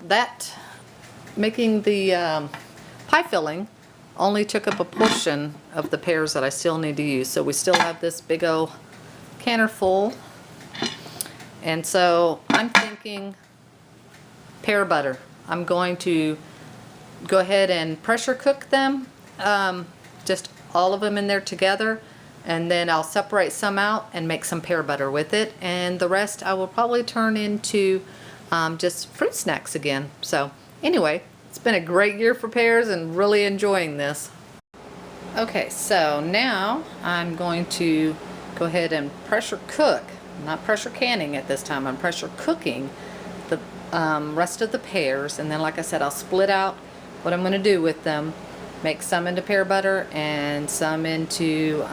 that making the pie filling only took up a portion of the pears that I still need to use. So we still have this big old canner full. And so I'm thinking pear butter. I'm going to go ahead and pressure cook them, just all of them in there together, and then I'll separate some out and make some pear butter with it, and the rest I will probably turn into just fruit snacks again. So anyway, it's been a great year for pears and really enjoying this. Okay, so now I'm going to go ahead and pressure cook, not pressure canning at this time, I'm pressure cooking the rest of the pears, and then like I said, I'll split out what I'm going to do with them, make some into pear butter and some into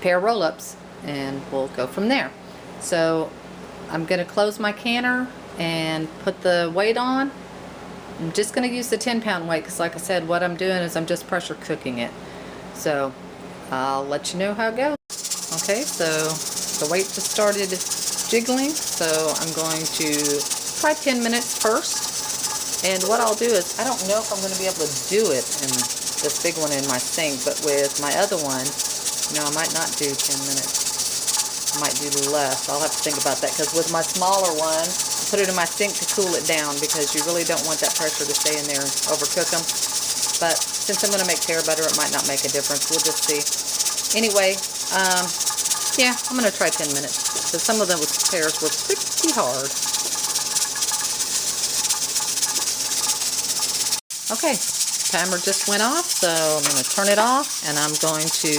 pear roll-ups, and we'll go from there. So I'm going to close my canner and put the weight on. I'm just going to use the 10-pound weight because like I said, what I'm doing is I'm just pressure cooking it. So I'll let you know how it goes. Okay, so the weight just started jiggling, so I'm going to try 10 minutes first. And what I'll do is, I don't know if I'm going to be able to do it in this big one in my sink, but with my other one, no, I might not do 10 minutes. I might do less. I'll have to think about that, because with my smaller one, I put it in my sink to cool it down, because you really don't want that pressure to stay in there and overcook them. But since I'm going to make pear butter, it might not make a difference. We'll just see. Anyway, yeah, I'm going to try 10 minutes, because some of those pears were pretty hard. Okay, timer just went off, so I'm going to turn it off, and I'm going to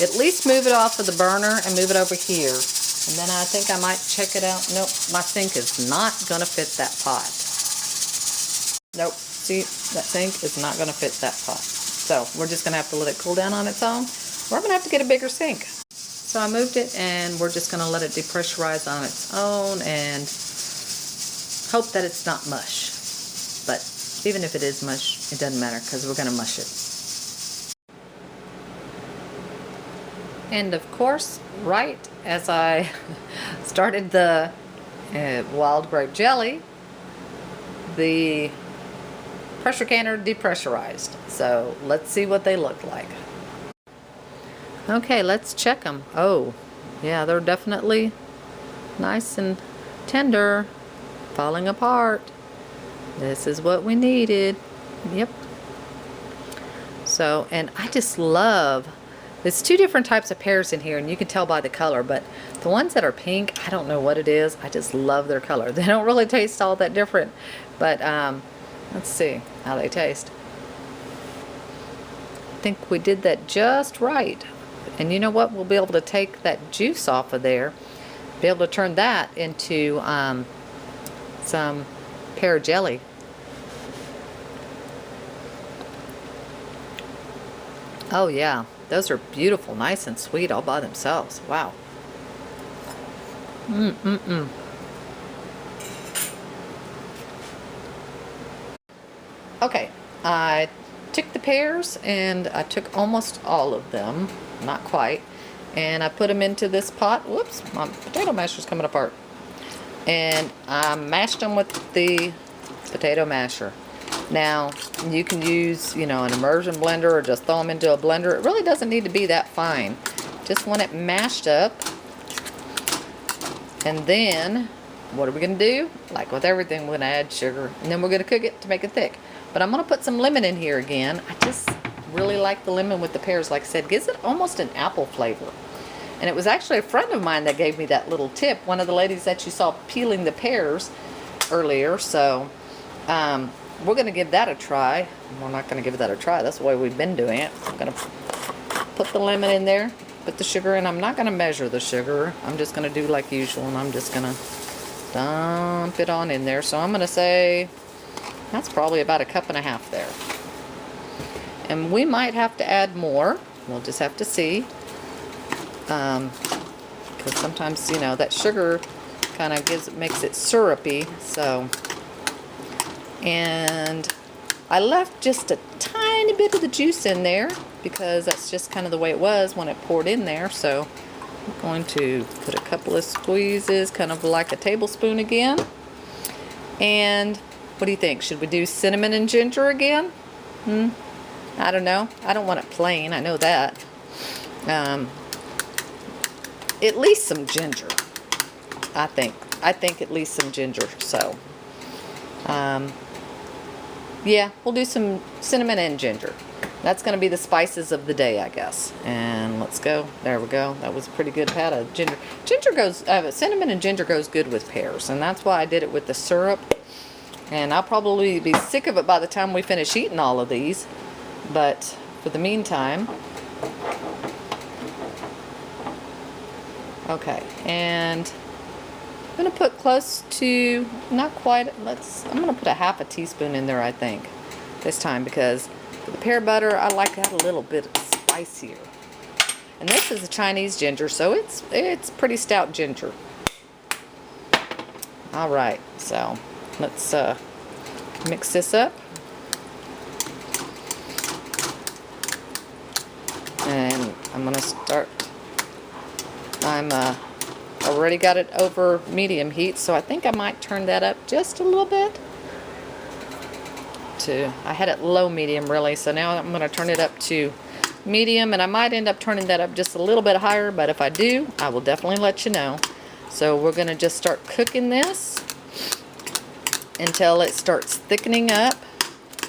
at least move it off of the burner and move it over here. And then I think I might check it out. Nope, my sink is not going to fit that pot. Nope, see, that sink is not going to fit that pot. So we're just going to have to let it cool down on its own, or I'm going to have to get a bigger sink. So I moved it, and we're just going to let it depressurize on its own and hope that it's not mush. But even if it is mush, it doesn't matter, because we're going to mush it. And of course, right as I started the wild grape jelly, the pressure canner depressurized. So let's see what they look like. Okay, let's check them. Oh, yeah, they're definitely nice and tender, falling apart. This is what we needed. Yep. So, and I just love, there's two different types of pears in here, and you can tell by the color, but the ones that are pink, I don't know what it is. I just love their color. They don't really taste all that different, but let's see how they taste. I think we did that just right. And you know what? We'll be able to take that juice off of there, be able to turn that into some pear jelly. Oh yeah, those are beautiful, nice and sweet all by themselves. Wow. Okay, I took the pears, and I took almost all of them, not quite, and I put them into this pot. Whoops, my potato masher's coming apart. And I mashed them with the potato masher. Now, you can use, you know, an immersion blender or just throw them into a blender. It really doesn't need to be that fine. Just want it mashed up. And then, what are we going to do? Like with everything, we're going to add sugar. And then we're going to cook it to make it thick. But I'm going to put some lemon in here again. I just really like the lemon with the pears. Like I said, gives it almost an apple flavor. And it was actually a friend of mine that gave me that little tip. One of the ladies that you saw peeling the pears earlier. So, we're going to give that a try. We're not going to give that a try. That's the way we've been doing it. I'm going to put the lemon in there, put the sugar in. I'm not going to measure the sugar. I'm just going to do like usual, and I'm just going to dump it on in there. So I'm going to say that's probably about 1.5 cups there. And we might have to add more. We'll just have to see. Because sometimes, you know, that sugar kind of makes it syrupy. So, and I left just a tiny bit of the juice in there because that's just kind of the way it was when it poured in there. So I'm going to put a couple of squeezes, kind of like a tablespoon again. And what do you think? Should we do cinnamon and ginger again? I don't know. I don't want it plain. I know that. At least some ginger, I think. I think at least some ginger. So, yeah, we'll do some cinnamon and ginger. That's going to be the spices of the day, I guess. And let's go. There we go. That was a pretty good pat of ginger. Ginger goes, cinnamon and ginger goes good with pears, and that's why I did it with the syrup. And I'll probably be sick of it by the time we finish eating all of these. But for the meantime, okay. And I'm going to put close to, not quite, I'm going to put a half a teaspoon in there, I think, this time, because for the pear butter, I like that a little bit spicier. And this is a Chinese ginger, so it's pretty stout ginger. All right, so let's mix this up. And I'm going to start, I'm already got it over medium heat, so I think I might turn that up just a little bit. I had it low medium really, so now I'm going to turn it up to medium, and I might end up turning that up just a little bit higher, but if I do, I will definitely let you know. So we're going to just start cooking this until it starts thickening up.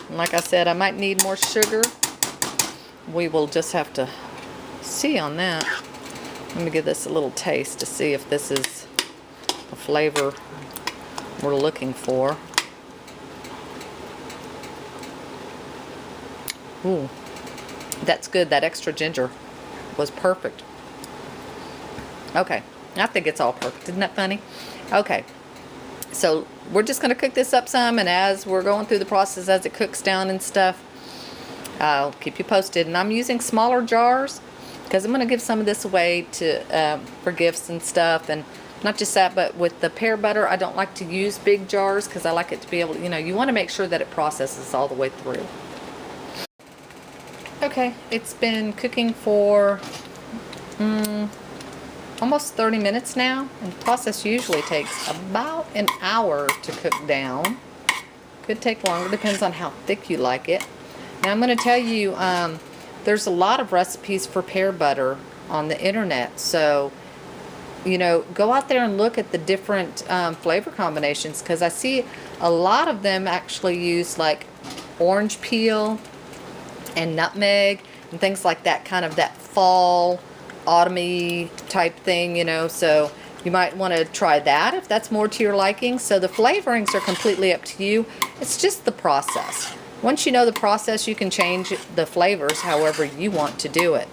And like I said, I might need more sugar. We will just have to see on that. Let me give this a little taste to see if this is a flavor we're looking for. Ooh, that's good. That extra ginger was perfect. Okay, I think it's all perfect. Isn't that funny? Okay, so we're just going to cook this up some, and as we're going through the process, as it cooks down and stuff, I'll keep you posted. And I'm using smaller jars because I'm going to give some of this away to for gifts and stuff. And not just that, but with the pear butter, I don't like to use big jars because I like it to be able to, you want to make sure that it processes all the way through. Okay, it's been cooking for almost 30 minutes now, and the process usually takes about an hour to cook down. Could take longer, depends on how thick you like it. Now I'm going to tell you, there's a lot of recipes for pear butter on the internet, so go out there and look at the different flavor combinations, because I see a lot of them actually use like orange peel and nutmeg and things like that, kind of that fall autumny type thing, so you might want to try that if that's more to your liking. So the flavorings are completely up to you. It's just the process. Once you know the process, you can change the flavors however you want to do it.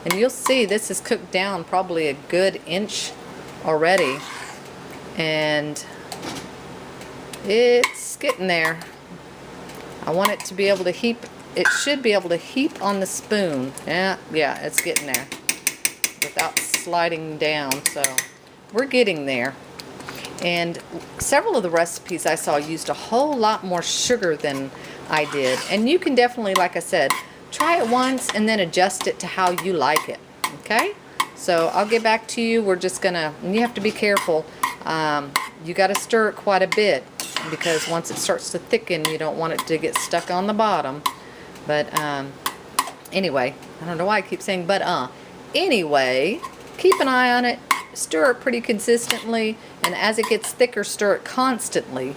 And you'll see this is cooked down probably a good inch already, and it's getting there. I want it to be able to heap. It should be able to heap on the spoon. Yeah, it's getting there without sliding down. So we're getting there. And several of the recipes I saw used a whole lot more sugar than I did. And you can definitely, like I said, try it once and then adjust it to how you like it. Okay? So I'll get back to you. We're just gonna, and you have to be careful. You got to stir it quite a bit, because once it starts to thicken, you don't want it to get stuck on the bottom. But anyway, I don't know why I keep saying anyway, keep an eye on it, stir it pretty consistently, and as it gets thicker, stir it constantly.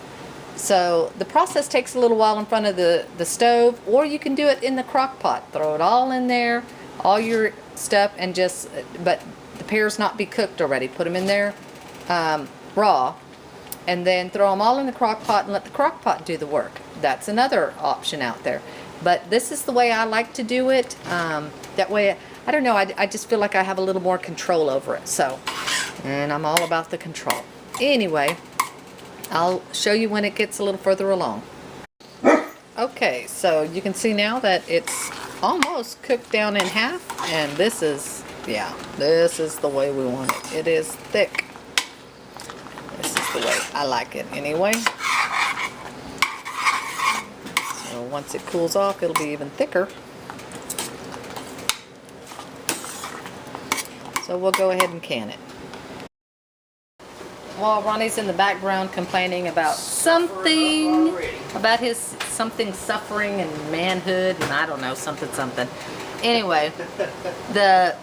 So the process takes a little while in front of the stove, or you can do it in the crock pot. Throw it all in there, all your stuff, and but the pears not be cooked already. Put them in there raw, and then throw them all in the crock pot and let the crock pot do the work. That's another option out there. But this is the way I like to do it. That way, I don't know, I just feel like I have a little more control over it. So, and I'm all about the control. Anyway, I'll show you when it gets a little further along. Okay, so you can see now that it's almost cooked down in half. And this is, this is the way we want it. It is thick. This is the way I like it anyway. Once it cools off, it'll be even thicker. So we'll go ahead and can it. while Ronnie's in the background complaining about something, about his something suffering and manhood and I don't know, something. Anyway, the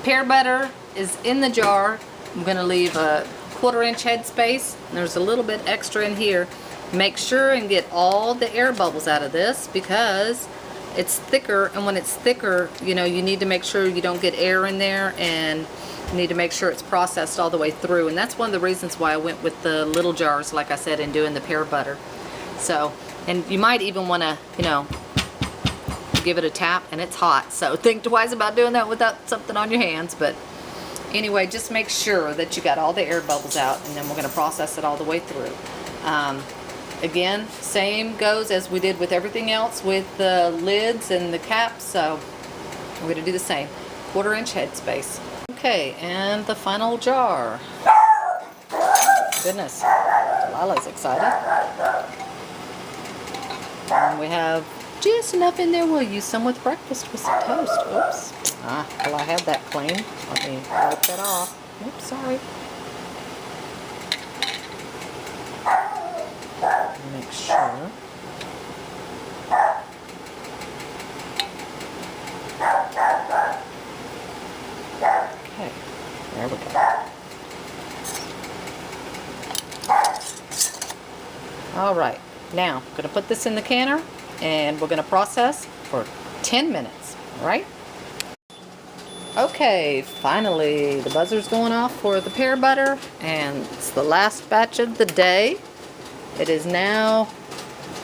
pear butter is in the jar. I'm gonna leave a 1/4 inch head space. There's a little bit extra in here. Make sure and get all the air bubbles out of this because it's thicker, and when it's thicker, you know, you need to make sure you don't get air in there, and you need to make sure it's processed all the way through. And that's one of the reasons why I went with the little jars, like I said, in doing the pear butter. So, and you might even want to, you know, give it a tap, and it's hot, so think twice about doing that without something on your hands. But anyway, just make sure that you got all the air bubbles out, and then we're going to process it all the way through. Again, same goes as we did with everything else with the lids and the caps, so we're going to do the same. 1/4 inch head space. Okay, and the final jar. Goodness, Delilah's excited. And we have just enough in there. We'll use some with breakfast with some toast. Oops. Well, I have that clean. Let me wipe that off. Oops, sorry. Make sure. Okay, there we go. All right, now I'm going to put this in the canner and we're going to process for 10 minutes, all right? Okay, finally the buzzer's going off for the pear butter, and it's the last batch of the day. It is now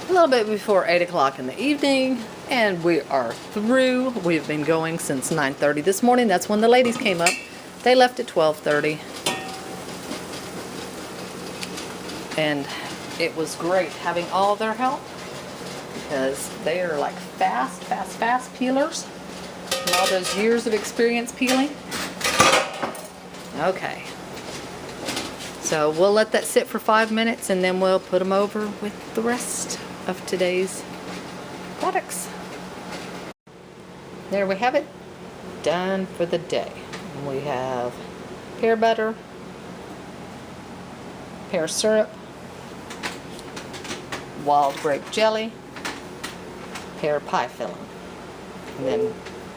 a little bit before 8 o'clock in the evening, and we are through. We've been going since 9:30 this morning. That's when the ladies came up. They left at 12:30. And it was great having all their help because they are like fast peelers. And all those years of experience peeling. Okay. So we'll let that sit for 5 minutes and then we'll put them over with the rest of today's products. There we have it, done for the day. We have pear butter, pear syrup, wild grape jelly, pear pie filling, and then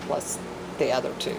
plus the other two.